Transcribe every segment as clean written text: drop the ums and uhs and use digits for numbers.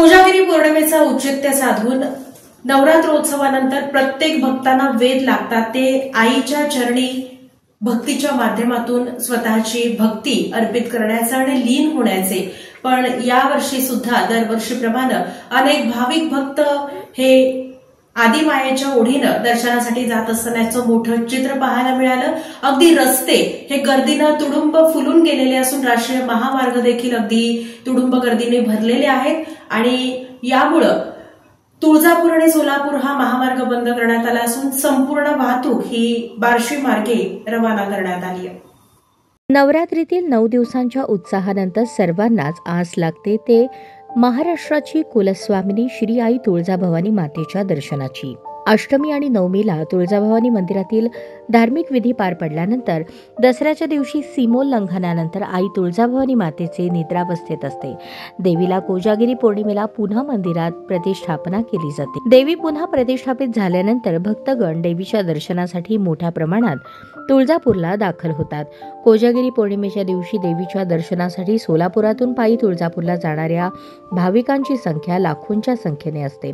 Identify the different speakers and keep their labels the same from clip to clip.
Speaker 1: कोजागिरी पौर्णिमेचा औचित्य साधून नवरात्रोत्सवानंतर प्रत्येक भक्तांना वेध लागतात ते आईच्या चरणी भक्तीच्या माध्यमातून स्वतःची भक्ती अर्पित करण्याचे आणि लीन होण्याचे। पण यावर्षी सुद्धा दरवर्षीप्रमाणे अनेक भाविक भक्त हे आदिमायेच्या ओढीनं दर्शनासाठी जात असतानाचं मोठं चित्र पाहायला मिळालं। अगदी रस्ते हे गर्दीनं तुडुंब फुलून गेलेले असून राष्ट्रीय महामार्ग देखील अगदी तुडुंब गर्दीने भरलेले आहेत आणि यामुळे तुळजापूर आणि सोलापूर हा महामार्ग बंद करण्यात आला असून संपूर्ण वाहतूक ही बार्शी मार्गे रवाना करण्यात आली आहे।
Speaker 2: नवरात्रीतील 9 दिवसांच्या उत्साहानंतर सर्वांनाच आस लागते ते महाराष्ट्राची कुलस्वामिनी श्री आई तुळजाभवानी मातेच्या दर्शनाची। अष्टमी आणि नवमीला तुळजाभवानी मंदिरातील धार्मिक विधी पार पडल्यानंतर दसऱ्याच्या दिवशी सीमोल्लंघनानंतर आई तुळजाभवानी मातेचे निद्रावस्थेत असते। देवीला कोजागिरी पौर्णिमेला पुन्हा मंदिरात प्रतिष्ठापना केली जाते। देवी पुन्हा प्रतिष्ठापित झाल्यानंतर भक्तगण देवीच्या दर्शनासाठी मोठ्या प्रमाणात तुळजापूरला दाखल होतात। कोजागिरी पौर्णिमेच्या दिवशी देवीच्या दर्शनासाठी सोलापुरातून पायी तुळजापूरला जाणाऱ्या भाविकांची संख्या लाखोंच्या संख्येने असते।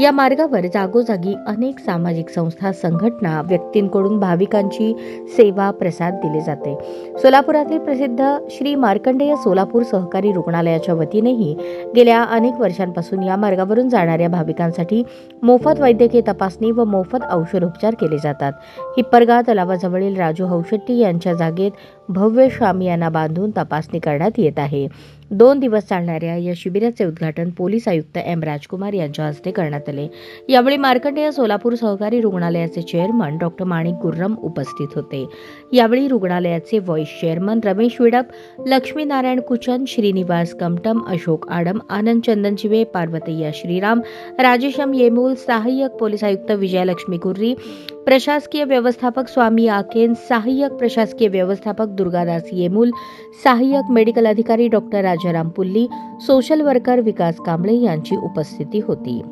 Speaker 2: या मार्गावर जागोजागी अनेक सामाजिक संस्था, संघटना, व्यक्तींकडून भाविकांची सेवा प्रसाद दिले जाते। सोलापुरातील प्रसिद्ध श्री मार्कंडेय सोलापूर सहकारी रुग्णालयाच्या वतीनेही गेल्या अनेक वर्षांपासून या मार्गावरून जाणाऱ्या भाविकांसाठी मोफत वैद्यकीय तपासणी व मोफत औषधोपचार केले जातात। हिप्परगा तलावाजवळील राजू हौशेट्टी यांच्या जागेत भव्य शामियाना बांधून तपासणी करण्यात येत आहे। 2 दिवस चालणाऱ्या या शिबिराचे उद्घाटन पोलीस आयुक्त एम राजकुमार यांच्या हस्ते करण्यात आले। यावेळी मार्कंडेय सोलापूर सहकारी रुग्णालयाचे चेअरमन डॉक्टर माणिक गुर्रम उपस्थित होते। यावेळी रुग्णालयाचे व्हाईस चेअरमन रमेश विडप, लक्ष्मीनारायण कुचन, श्रीनिवास कमटम, अशोक आडम, आनंद चंदनचिवे, पार्वतय्या श्रीराम, राजेशम येमूल, सहाय्यक पोलीस आयुक्त विजयलक्ष्मी कुर्री, प्रशासकीय व्यवस्थापक स्वामी आकेन, सहाय्यक प्रशासकीय व्यवस्थापक दुर्गादास येमूल, सहाय्यक मेडिकल अधिकारी doctor Rajaram Pulli, social worker Vikas Kamble यांची उपस्थिती होती।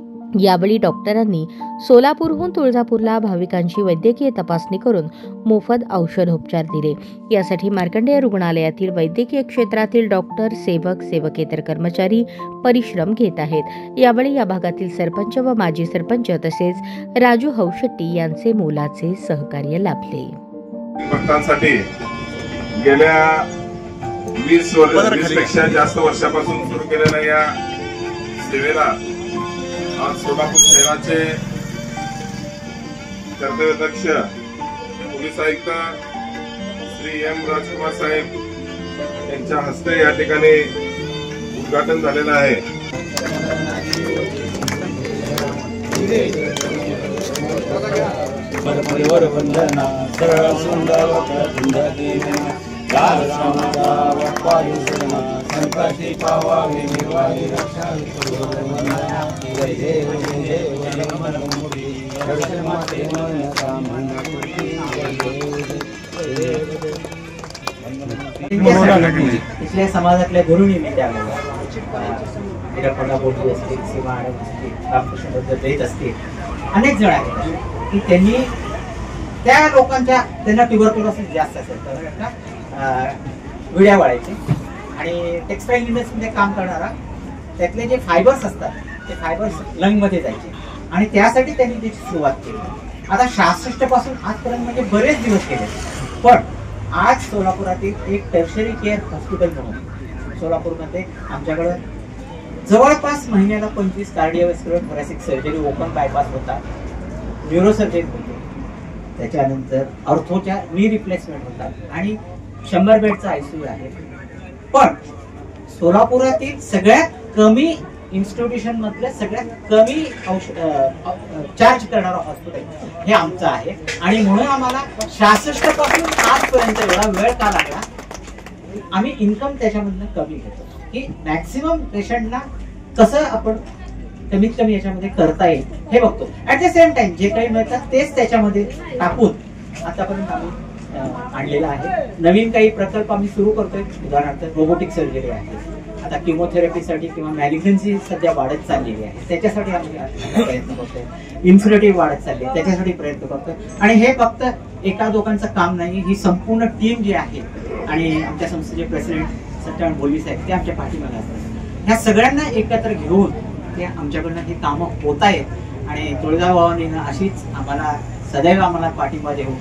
Speaker 2: यावेळी डॉक्टरांनी सोलापूरहून तुळजापूरला भाविकांची वैद्यकीय तपासणी करून मोफत औषधोपचार दिले। यासाठी मार्कंडेय रुग्णालयातील वैद्यकीय क्षेत्रातील डॉक्टर, सेवक, सेवकेतर कर्मचारी परिश्रम घेत आहेत। यावेळी या भागातील सरपंच व माजी सरपंच तसेच राजू हौशेट्टी यांचे मोलाचे सहकार्य लाभले।
Speaker 3: भक्तांसाठी गेल्या 20 पेक्षा जास्त वर्षापासून सुरू केलेल्या या सेवेला आज सोलापूर शहराचे कर्तव्यदक्ष पोलीस आयुक्त श्री एम राजकुमार साहेब यांच्या हस्ते या ठिकाणी उद्घाटन झालेलं आहे।
Speaker 4: इथल्या समाजातल्या गुरुंनी मी त्या बोलली असतील, सीमा आडम असतील, रामकृष्ण देत असतील, अनेक जण आहेत की त्यांनी त्या लोकांच्या त्यांना ट्युबरक्युलोसिस जास्त असेल तर विड्या वाळायचे आणि टेक्सटाईल इंडस्ट्रीमध्ये काम करणारा त्यातले जे फायबर्स असतात ते फायबर्स लंगमध्ये जायचे आणि त्यासाठी त्यांनी त्याची सुरुवात केली। आता 66 पासून आजपर्यंत म्हणजे बरेच दिवस केले, पण आज सोलापुरातील एक टर्शरी केअर हॉस्पिटल म्हणून सोलापूरमध्ये आमच्याकडे जवळपास महिन्याला 25 कार्डिओव्हास्क्युलर थोरॅसिक सर्जरी, ओपन बायपास होतात, न्यूरोसर्जरी होते, त्याच्यानंतर ऑर्थोच्या नी रिप्लेसमेंट होतात आणि 100 बेडचा आयसीयू आहे। पण सोलापुरातील सगळ्यात कमी इन्स्टिट्यूशन मधले सगळ्यात कमी चार्ज करणारं हॉस्पिटल हे आमचं आहे आणि म्हणून आम्हाला 66 पासून आजपर्यंत एवढा वेळ का लागला, आम्ही इन्कम त्याच्यामधनं कमी घेतो की मॅक्सिमम पेशंटना कसं आपण कमीत कमी याच्यामध्ये करता येईल हे बघतो। ऍट द सेम टाइम जे काही मिळतात तेच त्याच्यामध्ये टाकून आतापर्यंत आम्ही आणलेला आहे। नवीन काही प्रकल्प आम्ही सुरू करतोय, उदाहरणार्थ रोबोटिक सर्जरी आहे, आता किमोथेरपीसाठी किंवा मॅलिग्नन्सी सध्या वाढत चाललेली आहे त्याच्यासाठी आम्ही प्रयत्न करतोय, इन्फिनिटिव्ह वाढत चालली आहे त्याच्यासाठी प्रयत्न करतोय आणि हे फक्त एका दोघांचं काम नाही, ही संपूर्ण टीम जी आहे आणि आमच्या संस्थेचे प्रेसिडेंट सत्यनारायण बोल्ली साहेब ते आमच्या पाठीमागे असतात। ह्या सगळ्यांना एकत्र घेऊन की आमच्याकडनं ही कामं होत आहेत आणि तुळजाभवानीनं अशीच आम्हाला सदैव आम्हाला पाठिंबा देऊ